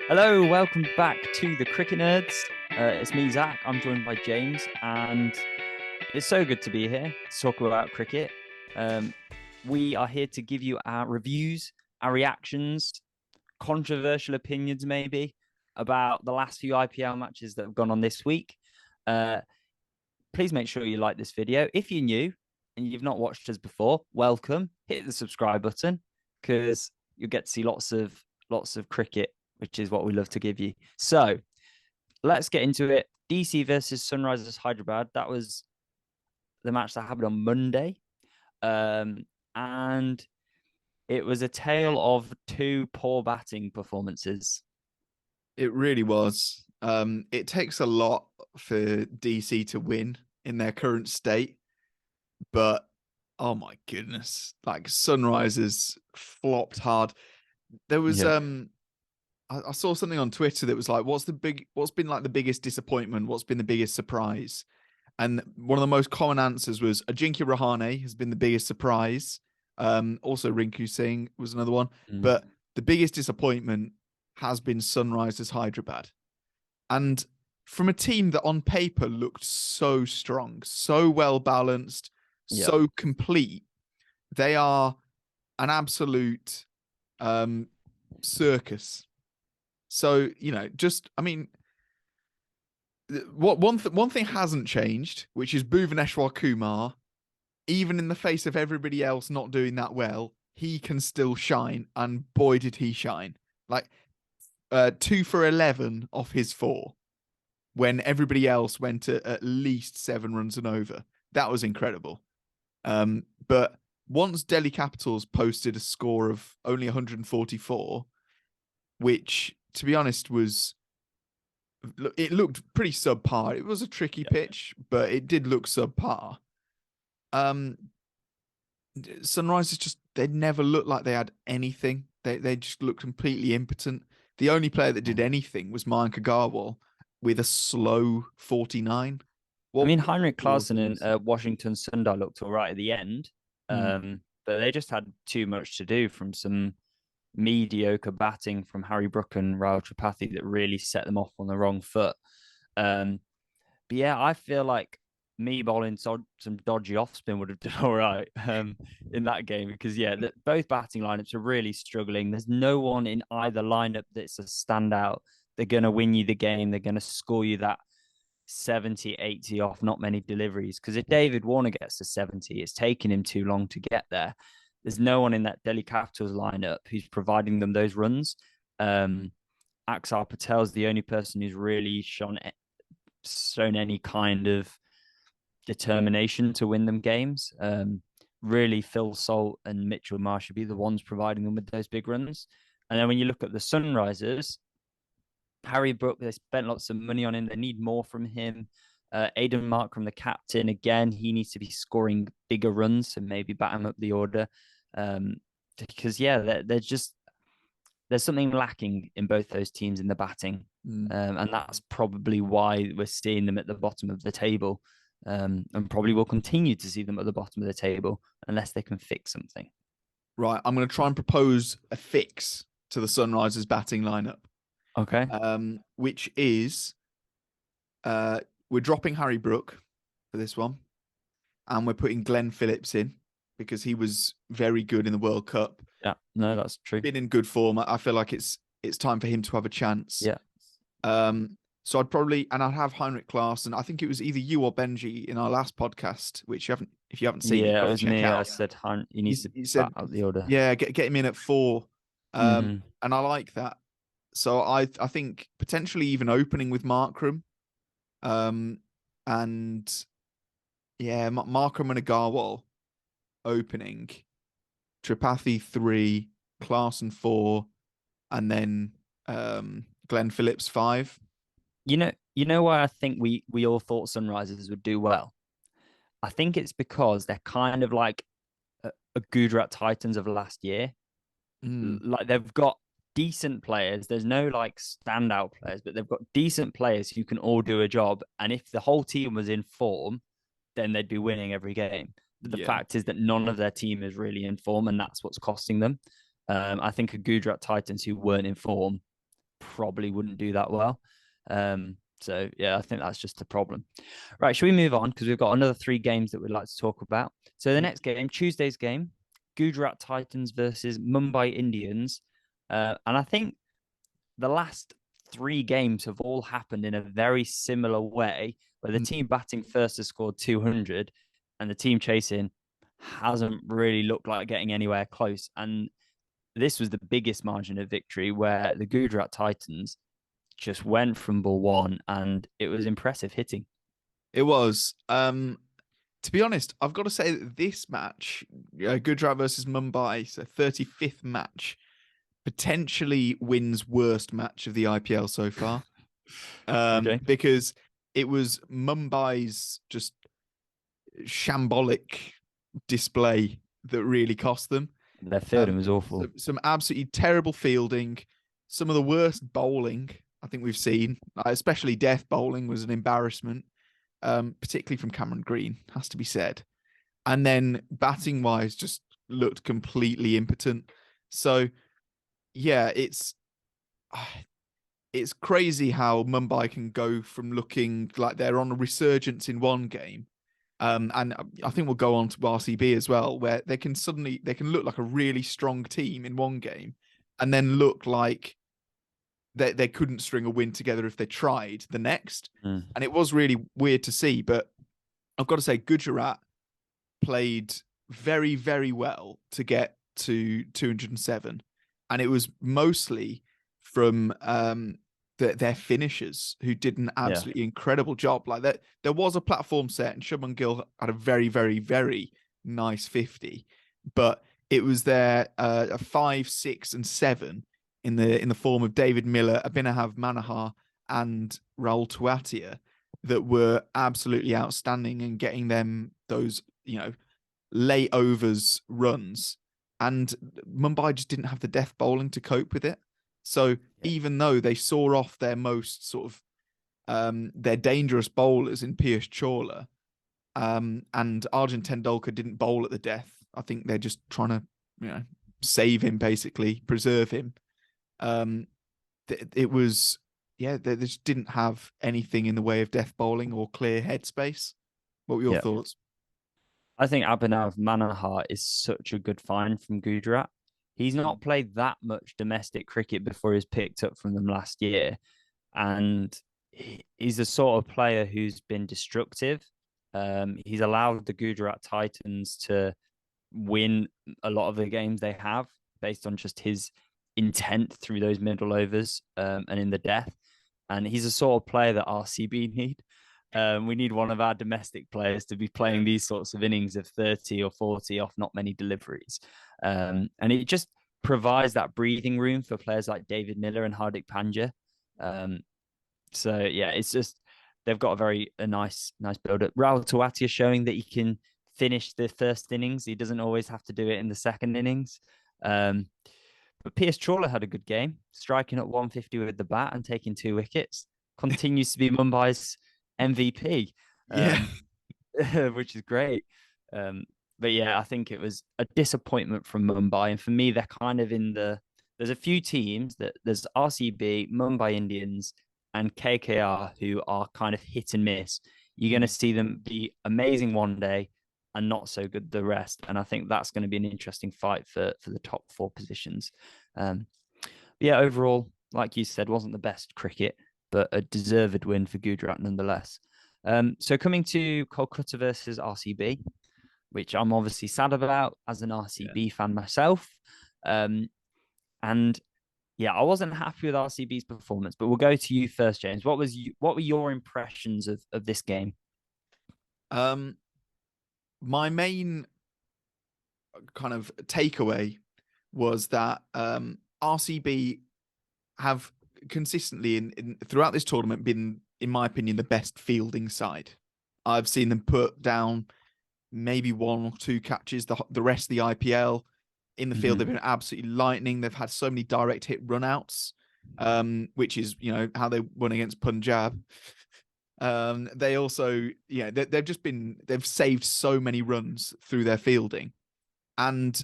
Hello, welcome back to the Cricket Nerds. It's me, Zach. I'm joined by James, and it's so good to be here to talk about cricket. Um, we are here to give you our reviews, our reactions, controversial opinions, maybe, about the last few IPL matches that have gone on this week. Uh, Please make sure you like this video. If you're new and you've not watched us before, welcome. Hit the subscribe button because you'll get to see lots of cricket, which is what we love to give you. So let's get into it. DC versus Sunrisers Hyderabad. That was the match that happened on Monday. And it was a tale of two poor batting performances. It really was. It takes a lot for DC to win in their current state, but oh my goodness, like Sunrisers flopped hard. There was Yeah. I saw something on Twitter that was like, what's been like the biggest disappointment? What's been the biggest surprise? And one of the most common answers was Ajinkya Rahane has been the biggest surprise. Also Rinku Singh was another one, Mm. but the biggest disappointment has been Sunrisers Hyderabad. And from a team that on paper looked so strong, so well balanced, Yeah. so complete, they are an absolute circus. So, just I mean, one thing hasn't changed, which is Bhuvaneshwar Kumar, even in the face of everybody else not doing that well, he can still shine, and boy did he shine. Like 2 for 11 off his 4 when everybody else went at least 7 runs and over. That was incredible. But once Delhi Capitals posted a score of only 144, which, to be honest, it looked pretty subpar. It was a tricky pitch, but it did look subpar. Um, Sunrisers they never looked like they had anything. They just looked completely impotent. The only player that did anything was Mayank Agarwal with a slow 49. I What mean, what Heinrich were your Klaasen and thoughts? Washington Sundar looked all right at the end, Hmm. but they just had too much to do from some mediocre batting from Harry Brook and Rao Tripathi that really set them off on the wrong foot. Um, but yeah, I feel like me bowling some dodgy off spin would have done all right in that game because yeah, both batting lineups are really struggling. There's no one in either lineup that's a standout. They're going to win you the game. They're going to score you that 70, 80 off not many deliveries. Because if David Warner gets to 70, it's taking him too long to get there. There's no one in that Delhi Capitals lineup who's providing them those runs. Um, Axar Patel's the only person who's really shown any kind of determination to win them games. Really, Phil Salt and Mitchell Marsh should be the ones providing them with those big runs. And then when you look at the Sunrisers, Harry Brook, they spent lots of money on him. They need more from him. Aidan Markram, the captain, again, he needs to be scoring bigger runs and maybe bat him up the order. Because yeah, they're just there's something lacking in both those teams in the batting, Mm. and that's probably why we're seeing them at the bottom of the table, and probably will continue to see them at the bottom of the table unless they can fix something. Right, I'm going to try and propose a fix to the Sunrisers batting lineup, Okay. which is uh, we're dropping Harry Brook for this one, and we're putting Glenn Phillips in because he was very good in the World Cup. Yeah. No, that's true. Been in good form. I feel like it's time for him to have a chance. Yeah. So I'd have Heinrich Klaasen. I think it was either you or Benji in our last podcast, which if you haven't seen, Yeah, it go and was check me. I out. said he needs to You bat said, out the order. yeah, get him in at 4. Mm-hmm. And I like that. So I think potentially even opening with Markram. And yeah, Markram and Agarwal opening, Tripathi 3, Klaasen 4, and then Glenn Phillips 5. You know why I think we all thought Sunrisers would do well. I think it's because they're kind of like a Gujarat Titans of last year. Mm, Like they've got decent players. There's no like standout players, but they've got decent players who can all do a job. And if the whole team was in form, then they'd be winning every game. But the yeah. fact is that none of their team is really in form, and that's what's costing them. I think a Gujarat Titans who weren't in form probably wouldn't do that well. So yeah, I think that's just a problem. Right, shall we move on? Because we've got another 3 games that we'd like to talk about. So the next game, Tuesday's game, Gujarat Titans versus Mumbai Indians. And I think the last 3 games have all happened in a very similar way, where the team batting first has scored 200 and the team chasing hasn't really looked like getting anywhere close. And this was the biggest margin of victory, where the Gujarat Titans just went from ball one, and it was impressive hitting. It was. To be honest, I've got to say that this match, Gujarat versus Mumbai, so 35th match, potentially wins worst match of the IPL so far. Okay. Because it was Mumbai's just shambolic display that really cost them. Their fielding was awful. Some absolutely terrible fielding, some of the worst bowling I think we've seen, especially death bowling was an embarrassment, particularly from Cameron Green, has to be said. And then batting wise, just looked completely impotent. So, yeah, it's crazy how Mumbai can go from looking like they're on a resurgence in one game. And I think we'll go on to RCB as well, where they can look like a really strong team in one game and then look like they couldn't string a win together if they tried the next. And it was really weird to see. But I've got to say, Gujarat played very, very well to get to 207. And it was mostly from their finishers who did an absolutely incredible job. Like that, there was a platform set, and Shubman Gill had a very, very, very nice 50, but it was their 5, 6, and 7 in the form of David Miller, Abhinav Manohar, and Rahul Tewatia that were absolutely outstanding and getting them those late overs runs. And Mumbai just didn't have the death bowling to cope with it. So even though they saw off their most sort of their dangerous bowlers in Piyush Chawla, and Arjun Tendulkar didn't bowl at the death. I think they're just trying to save him, basically preserve him. It was they just didn't have anything in the way of death bowling or clear headspace. What were your thoughts? I think Abhinav Manohar is such a good find from Gujarat. He's not played that much domestic cricket before he was picked up from them last year. And he's the sort of player who's been destructive. He's allowed the Gujarat Titans to win a lot of the games they have based on just his intent through those middle overs and in the death. And he's a sort of player that RCB need. We need one of our domestic players to be playing these sorts of innings of 30 or 40 off not many deliveries. And it just provides that breathing room for players like David Miller and Hardik Pandya. So yeah, it's just they've got a nice build up. Rahul Tewatia showing that he can finish the first innings. He doesn't always have to do it in the second innings. But Piyush Chawla had a good game, striking at 150 with the bat and taking 2 wickets. Continues to be Mumbai's MVP, which is great. But yeah, I think it was a disappointment from Mumbai. And for me, they're kind of there's a few teams there's RCB, Mumbai Indians, and KKR who are kind of hit and miss. You're going to see them be amazing one day and not so good the rest. And I think that's going to be an interesting fight for the top 4 positions. Yeah, overall, like you said, wasn't the best cricket, but a deserved win for Gujarat nonetheless. So coming to Kolkata versus RCB, which I'm obviously sad about as an RCB fan myself. And yeah, I wasn't happy with RCB's performance, but we'll go to you first, James. What were your impressions of this game? My main kind of takeaway was that RCB have consistently throughout this tournament been, in my opinion, the best fielding side. I've seen them put down maybe 1 or 2 catches the rest of the IPL. In the field, they've been absolutely lightning. They've had so many direct hit runouts, which is how they won against Punjab. They also, they've saved so many runs through their fielding. And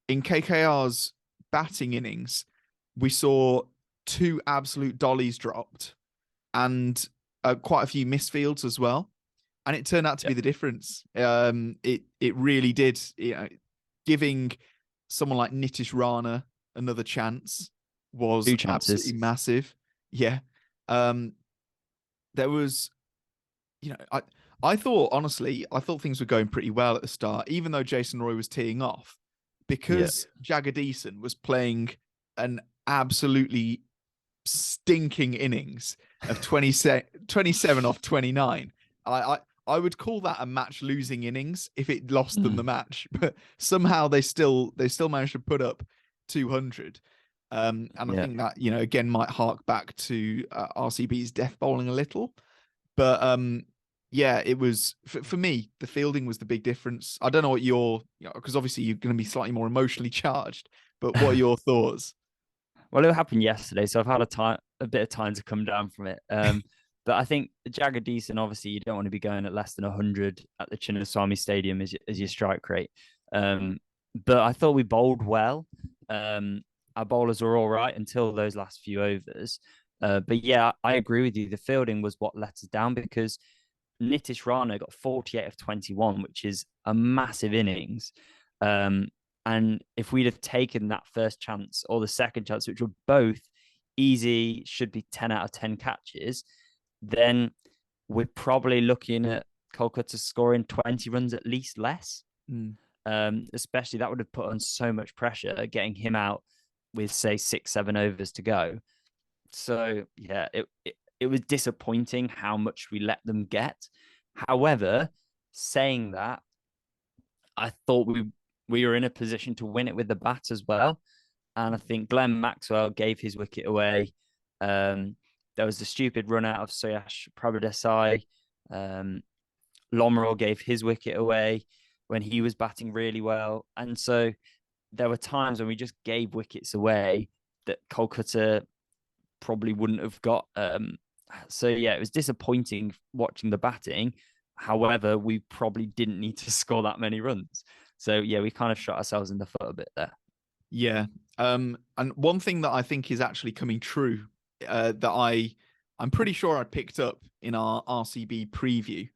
in KKR's batting innings, we saw two absolute dollies dropped and quite a few misfields as well. And it turned out to be the difference. It really did. Giving someone like Nitish Rana another chance was Two chances. absolutely massive. Yeah. There was, I thought, honestly, I thought things were going pretty well at the start, even though Jason Roy was teeing off, because Jagadeesan was playing an absolutely stinking innings of 27 off 29. I would call that a match losing innings if it lost them the match, but somehow they still managed to put up 200. And I think that, again, might hark back to RCB's death bowling a little. But yeah, it was for me, the fielding was the big difference. I don't know what because obviously you're going to be slightly more emotionally charged, but what are your thoughts? Well, it happened yesterday, so I've had a bit of time to come down from it. But I think Jagadeesan, obviously, you don't want to be going at less than 100 at the Chinnaswamy Stadium as your strike rate. But I thought we bowled well. Our bowlers were all right until those last few overs. But yeah, I agree with you. The fielding was what let us down because Nitish Rana got 48 of 21, which is a massive innings. And if we'd have taken that first chance or the second chance, which were both easy, should be 10 out of 10 catches, then we're probably looking at Kolkata scoring 20 runs at least less. Especially that would have put on so much pressure getting him out with, say, 6-7 overs to go. So, yeah, it was disappointing how much we let them get. However, saying that, I thought we were in a position to win it with the bat as well. And I think Glenn Maxwell gave his wicket away. There was a stupid run out of Suyash Prabhadesai. Lomrel gave his wicket away when he was batting really well. And so there were times when we just gave wickets away that Kolkata probably wouldn't have got. So yeah, it was disappointing watching the batting. However, we probably didn't need to score that many runs. So yeah, we kind of shot ourselves in the foot a bit there. Yeah. And one thing that I think is actually coming true, that I'm pretty sure I picked up in our RCB preview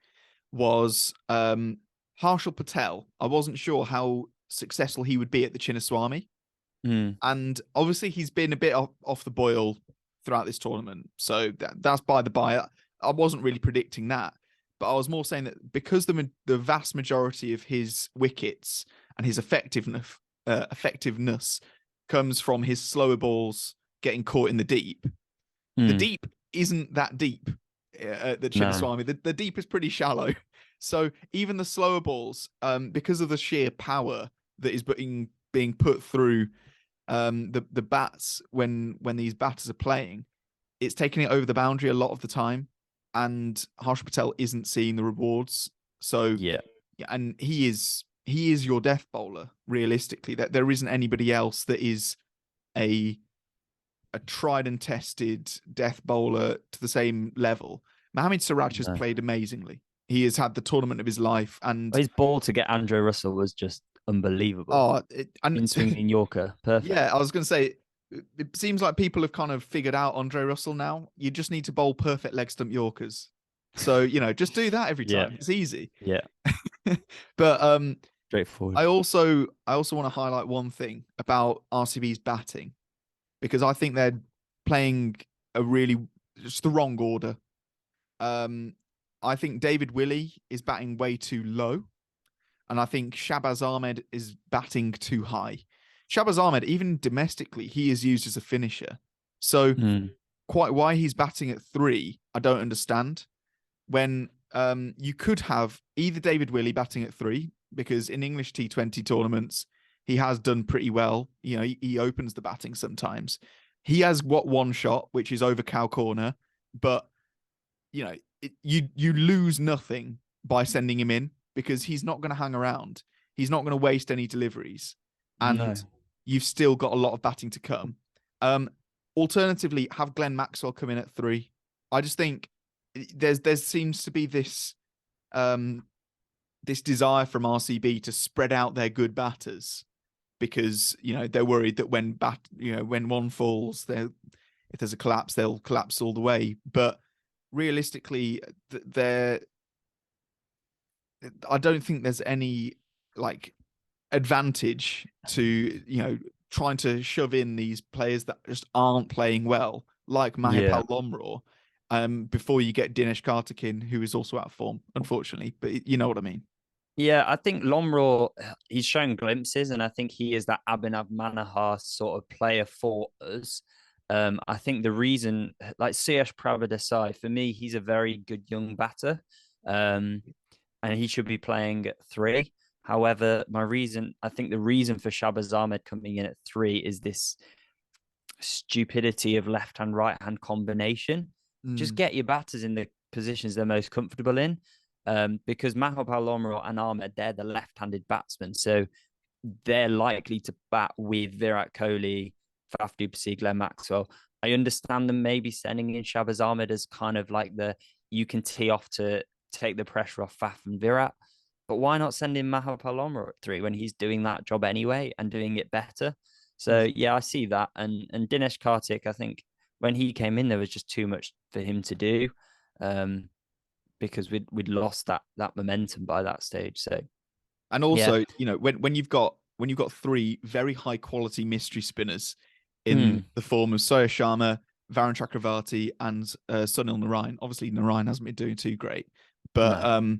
was Harshal Patel. I wasn't sure how successful he would be at the Chinnaswamy. And obviously he's been a bit off the boil throughout this tournament. So that's by the by. I wasn't really predicting that. But I was more saying that because the vast majority of his wickets and his effectiveness comes from his slower balls getting caught in the deep. The deep isn't that deep at the Chinnaswamy. No. The deep is pretty shallow. So even the slower balls, because of the sheer power that is being put through the bats when these batters are playing, it's taking it over the boundary a lot of the time. And Harsh Patel isn't seeing the rewards. So yeah, and he is your death bowler, realistically. That there isn't anybody else that is a tried and tested death bowler to the same level. Mohamed Siraj has played amazingly. He has had the tournament of his life, and his ball to get Andre Russell was just unbelievable. In swinging Yorker, perfect. Yeah, I was going to say, it seems like people have kind of figured out Andre Russell now. You just need to bowl perfect leg stump Yorkers. So, just do that every time. It's easy. Yeah. But straightforward. I also want to highlight one thing about RCB's batting, because I think they're playing just the wrong order. I think David Willey is batting way too low. And I think Shahbaz Ahmed is batting too high. Shahbaz Ahmed, even domestically, he is used as a finisher. So quite why he's batting at 3, I don't understand. When you could have either David Willey batting at 3, because in English T20 tournaments, he has done pretty well. He opens the batting sometimes. He has one shot, which is over cow corner, but you lose nothing by sending him in, because he's not going to hang around. He's not going to waste any deliveries. And you've still got a lot of batting to come. Alternatively, have Glenn Maxwell come in at 3. I just think there seems to be this desire from RCB to spread out their good batters, because they're worried that when one falls, if there's a collapse, they'll collapse all the way. But realistically, they're I don't think there's any like advantage to, trying to shove in these players that just aren't playing well, like Yeah. Mahipal Lomro, before you get Dinesh Karthikeyan, who is also out of form, unfortunately. But you know what I mean. Yeah, I think Lomro, he's shown glimpses, and I think he is that Abhinav Manohar sort of player for us. I think the reason, like Suyash Pravadesai, for me, he's a very good young batter, um, and he should be playing at three. However, I think the reason for Shabazz Ahmed coming in at three is this stupidity of left hand, right hand combination. Just Mm. get your batters in the positions they're most comfortable in. Because Mahop Alomro and Ahmed, they're the left handed batsmen. So they're likely to bat with Virat Kohli, Faf du Plessis, Glenn Maxwell. I understand them maybe sending in Shabazz Ahmed as kind of like you can tee off to take the pressure off Faf and Virat. But why not send in Mahop Alomro at three when he's doing that job anyway and doing it better? So yeah, I see that. And Dinesh Karthik, I think when he came in, there was just too much for him to do, because we'd lost that momentum by that stage. So And yeah, also, when you've got three very high quality mystery spinners in mm, the form of Soya Sharma, Varun Chakravarti, and Sunil Narayan. Obviously, Narayan hasn't been doing too great, but no,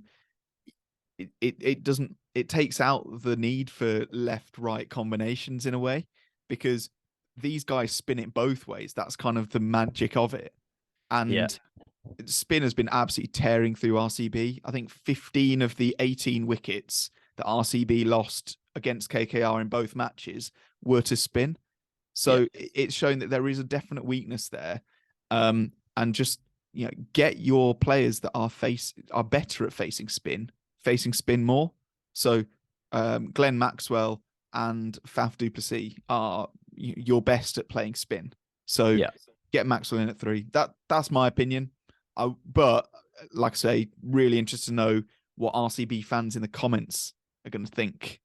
it doesn't it takes out the need for left right combinations in a way, because these guys spin it both ways. That's kind of the magic of it. yeah, And spin has been absolutely tearing through RCB. I think 15 of the 18 wickets that RCB lost against KKR in both matches were to spin. yeah, So it's showing that there is a definite weakness there. And just, get your players that are better at facing spin more. So Glenn Maxwell and Faf du Plessis are your best at playing spin. So yeah. get Maxwell in at three. That's my opinion. But like I say, really interested to know what RCB fans in the comments are going to think.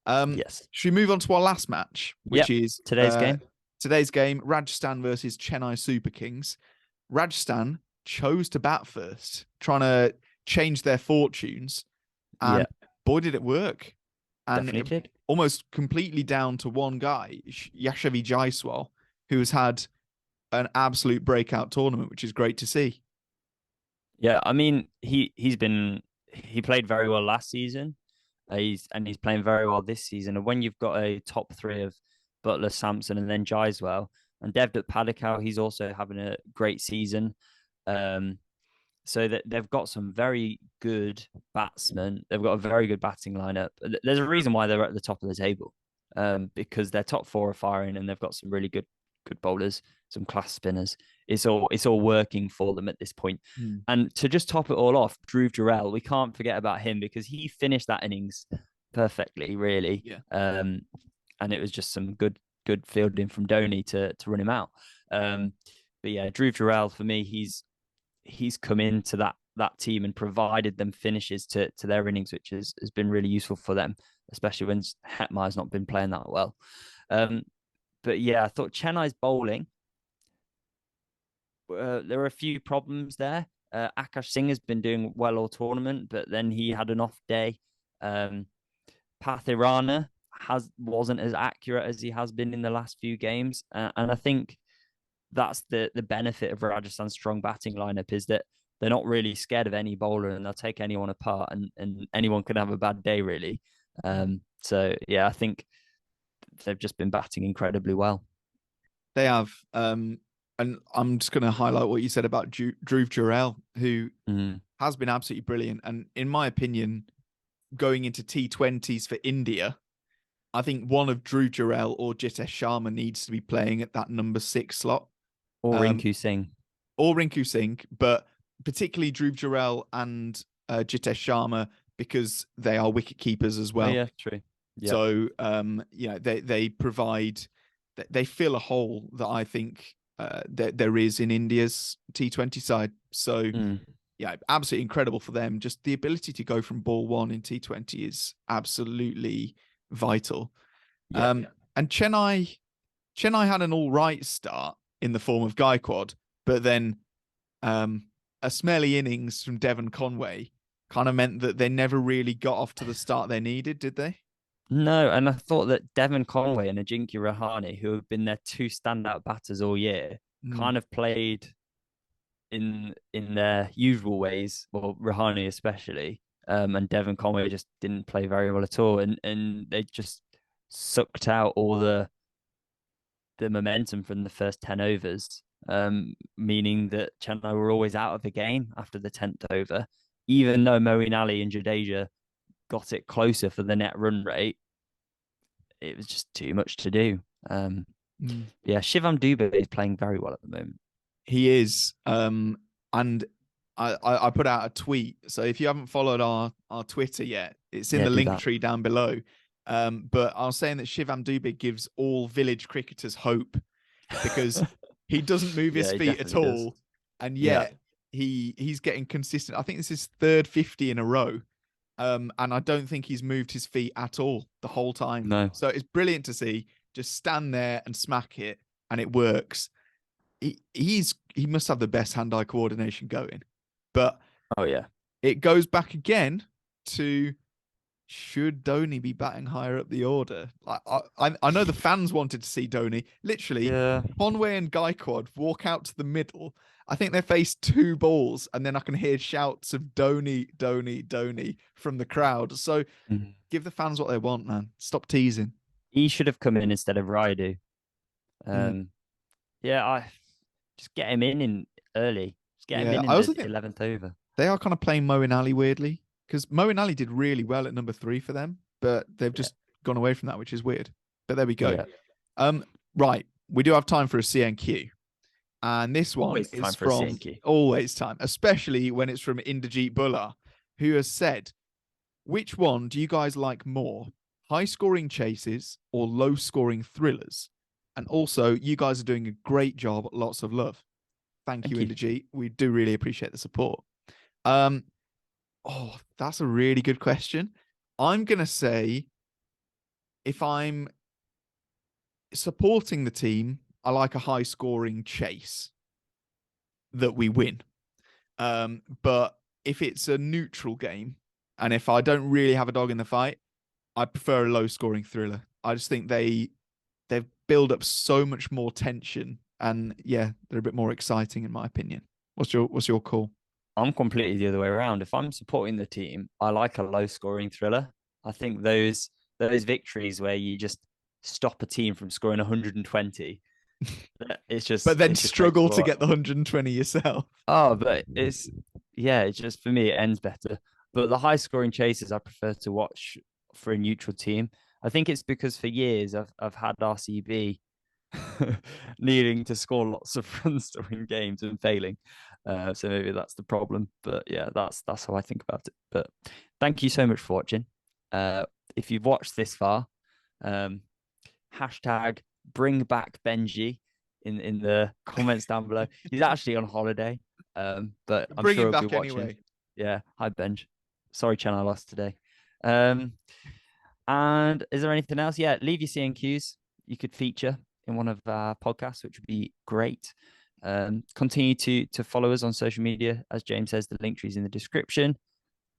Yes. Should we move on to our last match, which Yep. is Today's game. today's game, Rajasthan versus Chennai Super Kings. Rajasthan chose to bat first, trying to change their fortunes, Yeah, and boy, did it work. And definitely did. almost completely down to one guy, Yashavi Jaiswal, who has had an absolute breakout tournament, which is great to see. Yeah, I mean he played very well last season. He's playing very well this season. And when you've got a top three of Butler, Sampson, and then Jaiswell and Devdutt Padikkal, he's also having a great season. Um, so that they've got some very good batsmen. They've got a very good batting lineup. There's a reason why they're at the top of the table, because their top four are firing, and they've got some really good bowlers, some class spinners. It's all working for them at this point. Hmm. And to just top it all off, Dhruv Jurel, we can't forget about him because he finished that innings perfectly, really. Yeah. And it was just some good fielding from Dhoni to run him out. But yeah, Dhruv Jurel for me, he's come into that team and provided them finishes to their innings, which has been really useful for them, especially when Hetmar's not been playing that well. But yeah, I thought Chennai's bowling, there were a few problems there. Akash Singh has been doing well all tournament, but then he had an off day. Pathirana wasn't as accurate as he has been in the last few games, and I think that's the benefit of Rajasthan's strong batting lineup is that they're not really scared of any bowler and they'll take anyone apart, and anyone can have a bad day really. So yeah, I think they've just been batting incredibly well. They have. And I'm just going to highlight what you said about Dhruv Jurel, who Mm. has been absolutely brilliant. And in my opinion, going into T20s for India, I think one of Dhruv Jurel or Jitesh Sharma needs to be playing at that number 6 slot. Or Um, Rinku Singh. or Rinku Singh, but particularly Dhruv Jurel and Jitesh Sharma, because they are wicket keepers as Oh well. yeah, true. Yeah. So they provide, they fill a hole that I think that there is in India's T20 side. So Mm. yeah, absolutely incredible for them. Just the ability to go from ball one in T20 is absolutely vital. Yeah. And Chennai had an all right start, in the form of Gaikwad, but then a smelly innings from Devon Conway kind of meant that they never really got off to the start they needed, did they? No, and I thought that Devon Conway and Ajinkya Rahane, who have been their two standout batters all year, Mm. kind of played in their usual ways. Well, Rahane especially, and Devon Conway just didn't play very well at all, and they just sucked out all the momentum from the first 10 overs, meaning that Chennai were always out of the game after the 10th over, even though Moeen Ali and Jadeja got it closer for the net run rate. It was just too much to do. Yeah, Shivam Dube is playing very well at the moment. He is. And I put out a tweet. So if you haven't followed our Twitter yet, it's in the link tree down below. But I was saying that Shivam Dube gives all village cricketers hope because he doesn't move his feet at all. And yet he's getting consistent. I think this is third 50 in a row. And I don't think he's moved his feet at all the whole time. No. So it's brilliant to see. Just stand there and smack it, and it works. He must have the best hand-eye coordination going. But oh yeah, it goes back again to should Dhoni be batting higher up the order? I know the fans wanted to see Dhoni. Literally, Conway and Gaikwad walk out to the middle. I think they face two balls, and then I can hear shouts of Dhoni, Dhoni, Dhoni from the crowd. So give the fans what they want, man. Stop teasing. He should have come in instead of Raidu. Yeah, I just get him in early. Just get him in the 11th over. They are kind of playing Moeen Ali weirdly, because Moeen Ali did really well at number 3 for them, but they've just gone away from that, which is weird. But there we go. Yeah. Right, we do have time for a CNQ. And this one is from always time, especially when it's from Inderjeet Bhullar, who has said, which one do you guys like more? High-scoring chases or low-scoring thrillers? And also, you guys are doing a great job. Lots of love. Thank you, Inderjeet. We do really appreciate the support. Oh, that's a really good question. I'm going to say, if I'm supporting the team, I like a high-scoring chase that we win. But if it's a neutral game, and if I don't really have a dog in the fight, I prefer a low-scoring thriller. I just think they've built up so much more tension, and yeah, they're a bit more exciting in my opinion. What's your call? I'm completely the other way around. If I'm supporting the team, I like a low-scoring thriller. I think those victories where you just stop a team from scoring 120, it's just. But then struggle to get the 120 yourself. Oh, but it's just for me it ends better. But the high-scoring chases I prefer to watch for a neutral team. I think it's because for years I've had RCB needing to score lots of runs to win games and failing. So maybe that's the problem. But yeah, that's how I think about it. But thank you so much for watching. If you've watched this far, hashtag bring back Benji in the comments down below. He's actually on holiday. But I'm sure he'll be watching. Anyway. Yeah. Hi, Benj. Sorry, Chan, I lost today. And is there anything else? Yeah, leave your CNQs. You could feature in one of our podcasts, which would be great. Continue to follow us on social media. As James says, the link tree is in the description.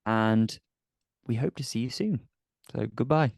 And we hope to see you soon. So goodbye.